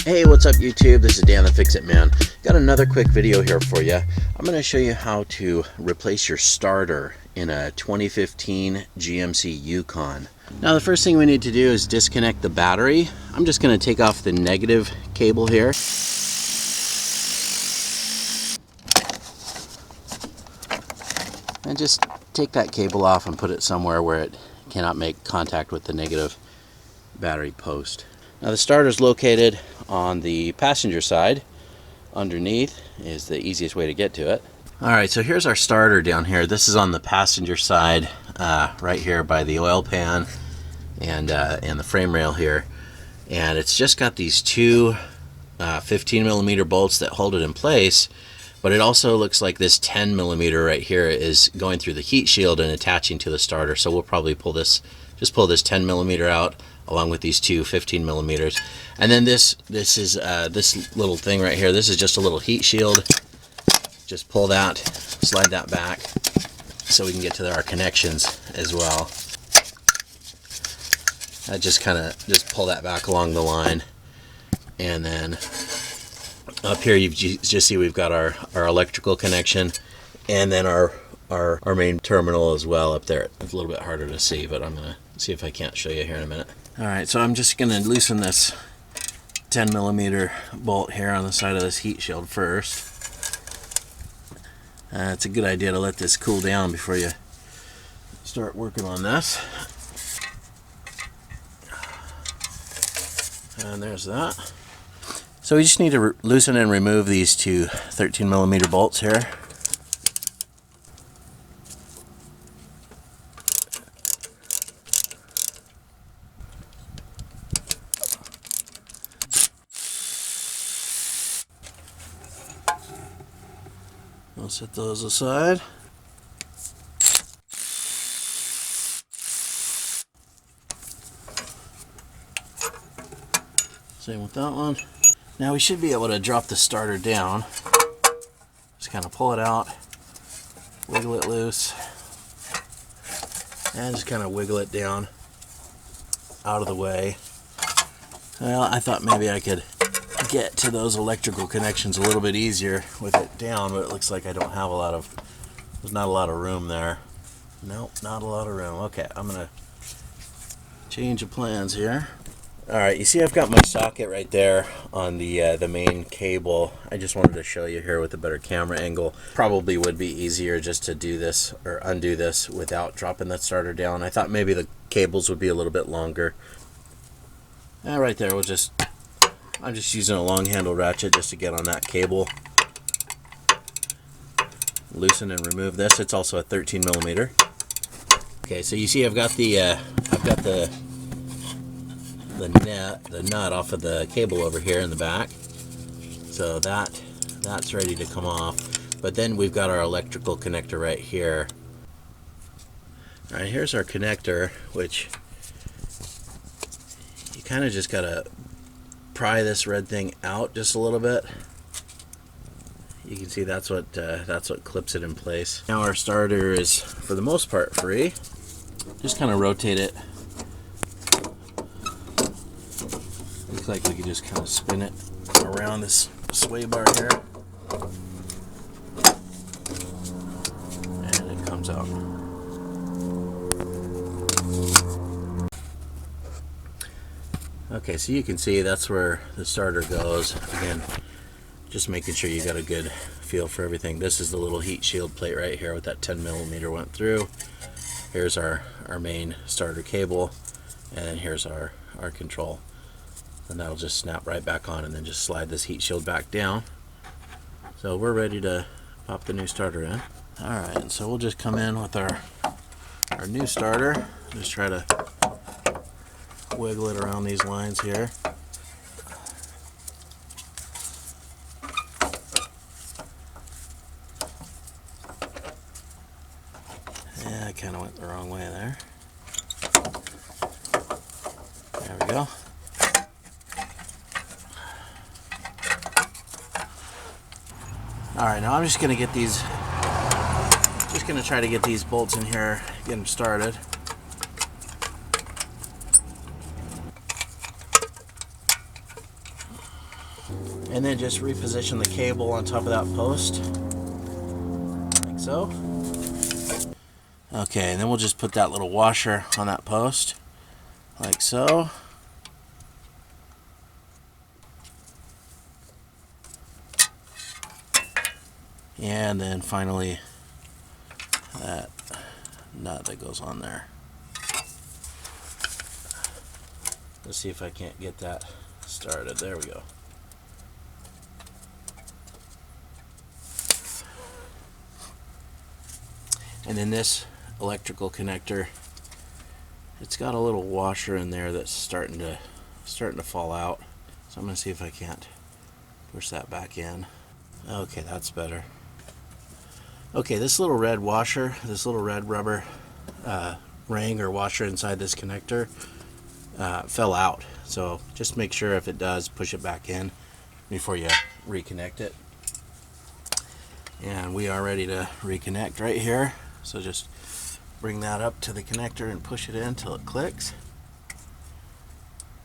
Hey, what's up YouTube? This is Dan the Fix-It Man. Got another quick video here for you. I'm going to show you how to replace your starter in a 2015 GMC Yukon. Now the first thing we need to do is disconnect the battery. I'm just going to take off the negative cable here. And just take that cable off and put it somewhere where it cannot make contact with the negative battery post. Now the starter is located on the passenger side. Underneath is the easiest way to get to it. Alright, so here's our starter down here. This is on the passenger side, right here by the oil pan and the frame rail here. And it's just got these two 15mm bolts that hold it in place, but it also looks like this 10mm right here is going through the heat shield and attaching to the starter. So we'll probably pull this 10mm out along with these two 15mm. And then this is this little thing right here. This is just a little heat shield. Just pull that, slide that back so we can get to our connections as well. I just pull that back along the line, and then up here you just see we've got our electrical connection, and then our main terminal as well up there. It's a little bit harder to see, but I'm gonna see if I can't show you here in a minute. Alright, so I'm just gonna loosen this 10mm bolt here on the side of this heat shield first. It's a good idea to let this cool down before you start working on this. And there's that. So we just need to loosen and remove these two 13mm bolts here. We'll set those aside. Same with that one. Now we should be able to drop the starter down. Just kind of pull it out, wiggle it loose, and just kind of wiggle it down out of the way. Well, I thought maybe I could get to those electrical connections a little bit easier with it down, but it looks like I don't have there's not a lot of room there. Nope, not a lot of room. Okay, I'm gonna change of plans here. Alright, you see I've got my socket right there on the main cable. I just wanted to show you here with a better camera angle. Probably would be easier just to do this or undo this without dropping that starter down. I thought maybe the cables would be a little bit longer. And right there, I'm just using a long handle ratchet just to get on that cable. Loosen and remove this. It's also a 13mm. Okay, so you see I've got the nut off of the cable over here in the back. So that's ready to come off. But then we've got our electrical connector right here. All right, here's our connector, which you kind of just gotta pry this red thing out just a little bit. You can see that's what clips it in place. Now our starter is for the most part free. Just kind of rotate it. Looks like we could just kind of spin it around this sway bar here, and it comes out. Okay, so you can see that's where the starter goes. Again, just making sure you got a good feel for everything. This is the little heat shield plate right here with that 10mm went through. Here's our main starter cable, and then here's our control. And that'll just snap right back on, and then just slide this heat shield back down. So we're ready to pop the new starter in. Alright, so we'll just come in with our new starter. Just try to wiggle it around these lines here. Yeah, I kind of went the wrong way there. There we go. Alright, now I'm just going to get these, try to get these bolts in here, get them started. And then just reposition the cable on top of that post, like so. Okay, and then we'll just put that little washer on that post, like so. And then finally, that nut that goes on there. Let's see if I can't get that started. There we go. And then this electrical connector, it's got a little washer in there that's starting to fall out. So I'm going to see if I can't push that back in. Okay, that's better. Okay, this little red washer, this little red rubber ring or washer inside this connector fell out. So just make sure if it does, push it back in before you reconnect it. And we are ready to reconnect right here. So just bring that up to the connector and push it in until it clicks.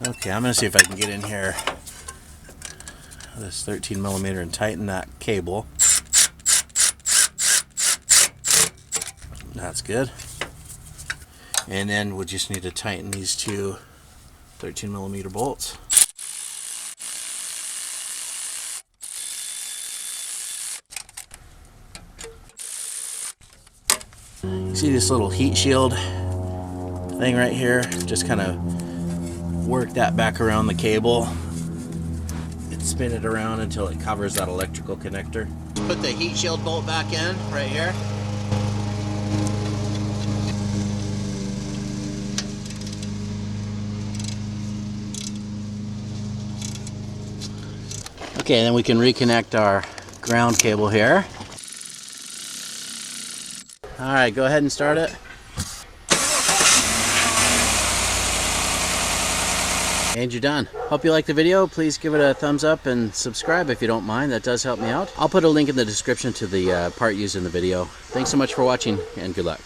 Okay, I'm going to see if I can get in here this 13mm and tighten that cable. That's good. And then we'll just need to tighten these two 13mm bolts. You see this little heat shield thing right here? Just kind of work that back around the cable and spin it around until it covers that electrical connector. Put the heat shield bolt back in right here. Okay, then we can reconnect our ground cable here. Alright, go ahead and start it. And you're done. Hope you liked the video. Please give it a thumbs up and subscribe if you don't mind. That does help me out. I'll put a link in the description to the part used in the video. Thanks so much for watching, and good luck.